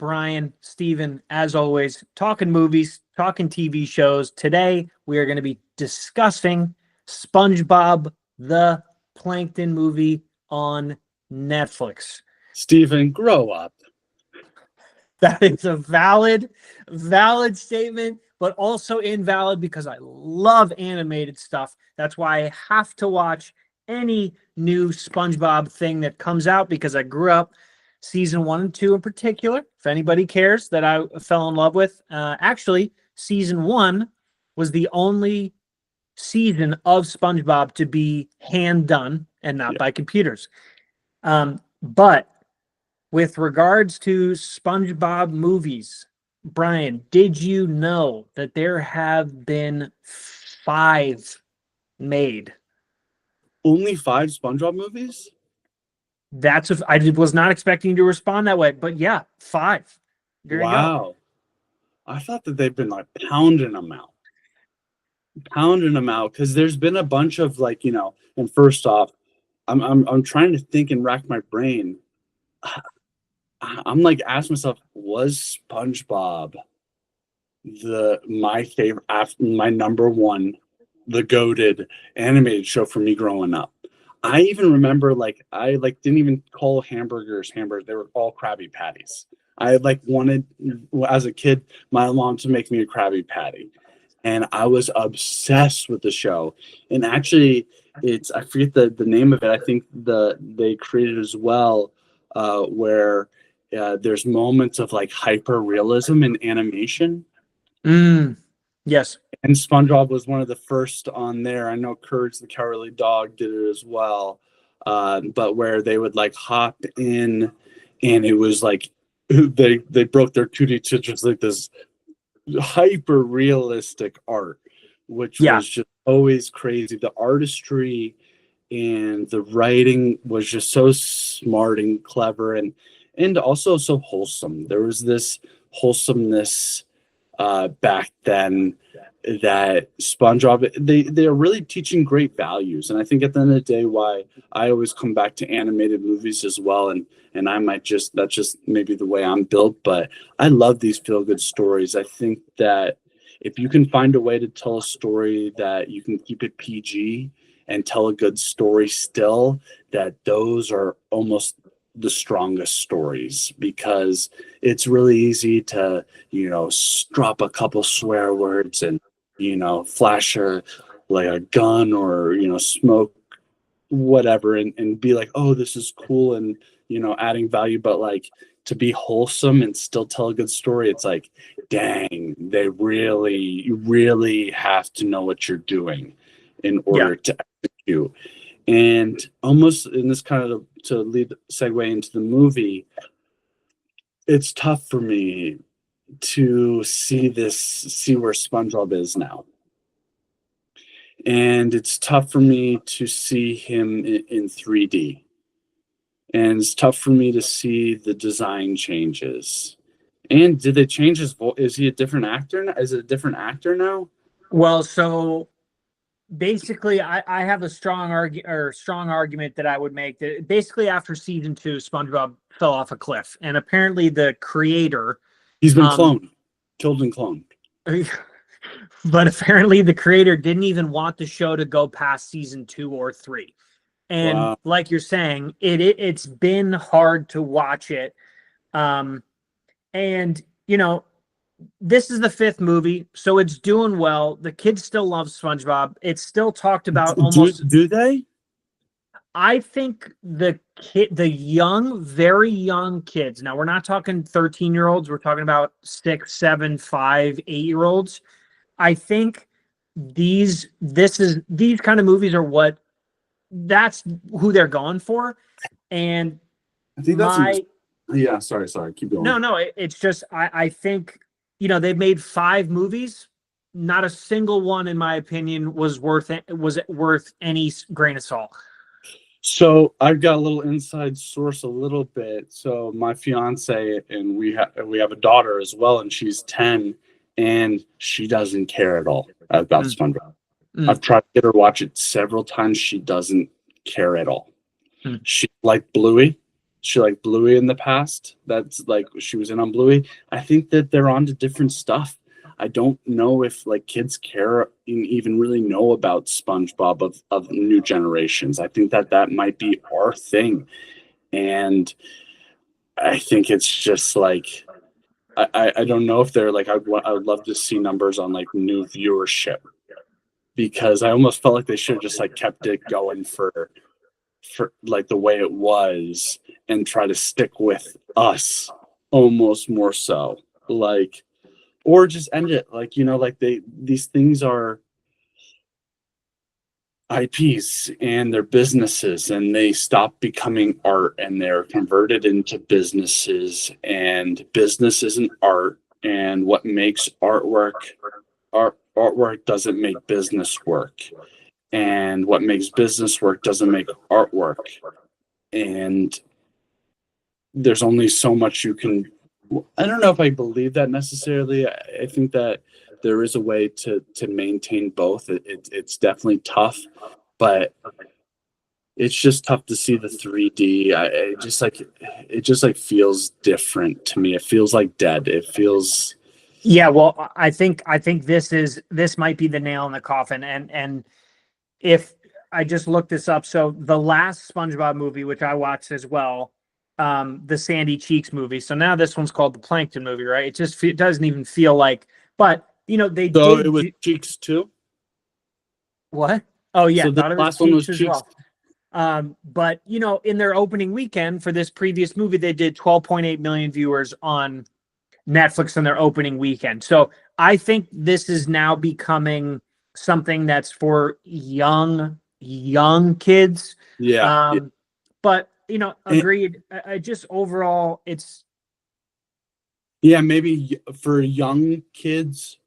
Brian, Steven, as always, talking movies, talking TV shows. Today, we are going to be discussing SpongeBob the Plankton movie on Netflix. Steven, grow up. That is a valid statement, but also invalid because I love animated stuff. That's why I have to watch any new SpongeBob thing that comes out because I grew up season 1 and 2 in particular. If anybody cares, that I fell in love with. Actually, season 1 was the only season of SpongeBob to be hand done and not by computers. But with regards to SpongeBob movies, Brian, did you know that there have been 5 made? Only 5 SpongeBob movies? I was not expecting you to respond that way, but yeah, 5. There you go. I thought that they've been like pounding them out because there's been a bunch of and first off, I'm trying to think and rack my brain. I'm like asking myself, was SpongeBob my favorite, my number one, the goated animated show for me growing up? I even remember I didn't even call hamburgers. They were all Krabby Patties. I wanted, as a kid, my mom to make me a Krabby Patty, and I was obsessed with the show. And actually, I forget the name of it. I think they created as well, where there's moments of hyper realism in animation. Yes. And SpongeBob was one of the first on there. I know Courage the Cowardly Dog did it as well. But where they would hop in, and it was they broke their 2D to just this hyper realistic art, which was just always crazy. The artistry and the writing was just so smart and clever, and also so wholesome. There was this wholesomeness back then that SpongeBob, they're really teaching great values. And I think at the end of the day, why I always come back to animated movies as well, and I might that's just maybe the way I'm built, but I love these feel-good stories. I think that if you can find a way to tell a story that you can keep it PG and tell a good story still, that those are almost the strongest stories, because it's really easy to drop a couple swear words and flash a gun or smoke whatever and be like, oh, this is cool, and adding value. But to be wholesome and still tell a good story, it's dang, you really have to know what you're doing in order to execute. And almost in this kind of to segue into the movie, it's tough for me to see where SpongeBob is now. And it's tough for me to see him in 3D. And it's tough for me to see the design changes. And did they change his voice? Is he a different actor? Is it a different actor now? Well, so basically, I have a strong argument that I would make that basically after season 2, SpongeBob fell off a cliff, and apparently the creator, he's been killed and cloned. But apparently the creator didn't even want the show to go past season 2 or 3. And like you're saying, it's been hard to watch it. And this is the 5th movie, so it's doing well. The kids still love SpongeBob. It's still talked about almost. Do they? I think the young, very young kids. Now, we're not talking 13-year-olds. We're talking about 6, 7, 5, 8-year-olds. I think these kind of movies are that's who they're going for. And I think sorry, keep going. No, it's just I think they've made 5 movies. Not a single one, in my opinion, was worth any grain of salt. So I've got a little inside source, a little bit. So my fiance and we have a daughter as well, and she's 10, and she doesn't care at all about SpongeBob. I've tried to get her to watch it several times. She doesn't care at all. She liked Bluey. she liked Bluey in the past. That's like she was in on Bluey. I think that they're on to different stuff. I don't know if like kids care and even really know about SpongeBob of new generations. I think that that might be our thing. And I think it's just like I don't know if they're like I would love to see numbers on like new viewership because I almost felt like they should have just like kept it going for like the way it was and try to stick with us almost more so like or just end it like like these things are IPs and they're businesses and they stop becoming art and they're converted into businesses and business isn't art and what makes artwork doesn't make business work and what makes business work doesn't make artwork and there's only so much you can. I don't know if I believe that necessarily. I think that there is a way to maintain both. It's definitely tough, but it's just tough to see the 3D. It just like feels different to me. It feels like dead. It feels. Yeah, well, I think this might be the nail in the coffin, and if I just looked this up, so the last SpongeBob movie, which I watched as well, the Sandy Cheeks movie. So now this one's called the Plankton movie, right? It doesn't even feel like, but they So did it was Cheeks too. what? Oh yeah, So the thought it was last one was Cheeks as Cheeks. well. But in their opening weekend for this previous movie, they did 12.8 million viewers on Netflix in their opening weekend. So I think this is now becoming something that's for young kids. Yeah. But And, agreed. I just overall, it's yeah, maybe for young kids,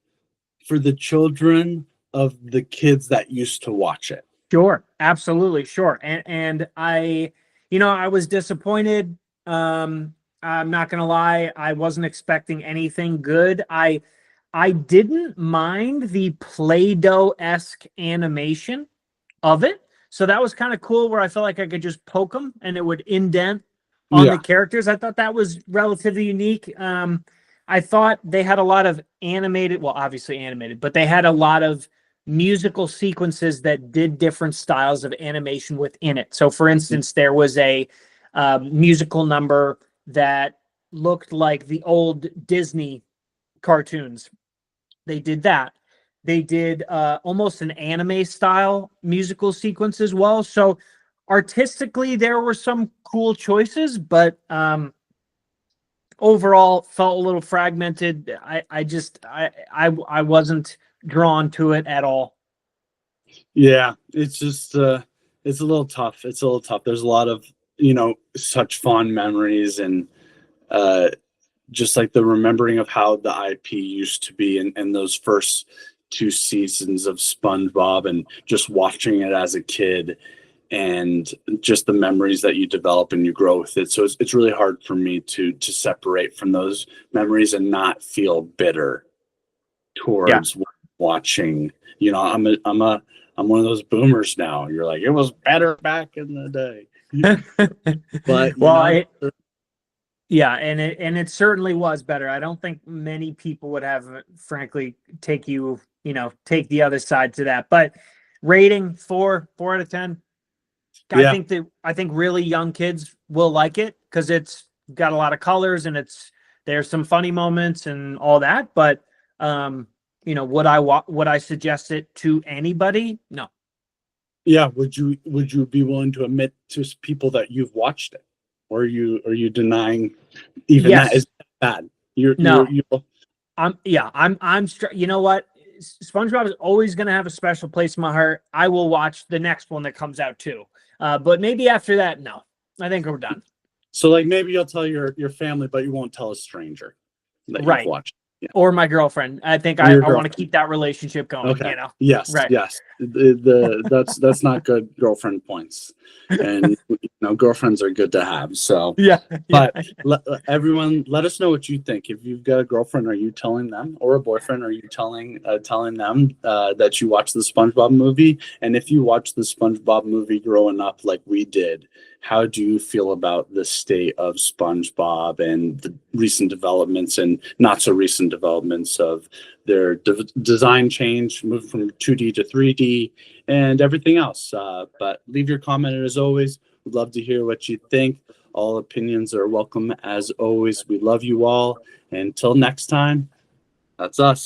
for the children of the kids that used to watch it. sure, absolutely sure. And I was disappointed. I'm not gonna lie, I wasn't expecting anything good. I didn't mind the Play-Doh-esque animation of it. So that was kind of cool where I felt like I could just poke them and it would indent on the Yeah. characters. I thought that was relatively unique. I thought they had a lot of well, obviously animated, but they had a lot of musical sequences that did different styles of animation within it. So, for instance, there was a musical number that looked like the old Disney cartoons. They did that. They did almost an anime style musical sequence as well. So artistically, there were some cool choices, but overall felt a little fragmented. I wasn't drawn to it at all. Yeah. It's just it's a little tough. It's a little tough. There's a lot of, such fond memories and just like the remembering of how the IP used to be in those first two seasons of SpongeBob and just watching it as a kid and just the memories that you develop and you grow with it. So it's really hard for me to separate from those memories and not feel bitter Yeah. towards watching. I'm one of those boomers now. You're like, it was better back in the day. But well, yeah, and it certainly was better. I don't think many people would have, frankly, take the other side to that. But rating 4 out of 10. yeah. I think really young kids will like it because it's got a lot of colors and there's some funny moments and all that. But would I suggest it to anybody? No. Yeah, would you be willing to admit to people that you've watched it? Or are you denying even that Yes. is bad? You're No. you're You know what? SpongeBob is always going to have a special place in my heart. I will watch the next one that comes out too. But maybe after that, no. I think we're done. so like maybe you'll tell your family, but you won't tell a stranger that you've Right. watched. Yeah. Or my girlfriend. I think Or I your want to girlfriend. keep that relationship going, Okay. Yes. Right. Yes. That's not good girlfriend points. And know, girlfriends are good to have. So, Yeah. but everyone, let us know what you think. If you've got a girlfriend, are you telling them, or a boyfriend, are you telling them that you watched the SpongeBob movie? And if you watched the SpongeBob movie growing up like we did, how do you feel about the state of SpongeBob and the recent developments and not so recent developments of their design change, moving from 2D to 3D, and everything else? But leave your comment, as always. We'd love to hear what you think. All opinions are welcome as always. We love you all. Until next time, that's us.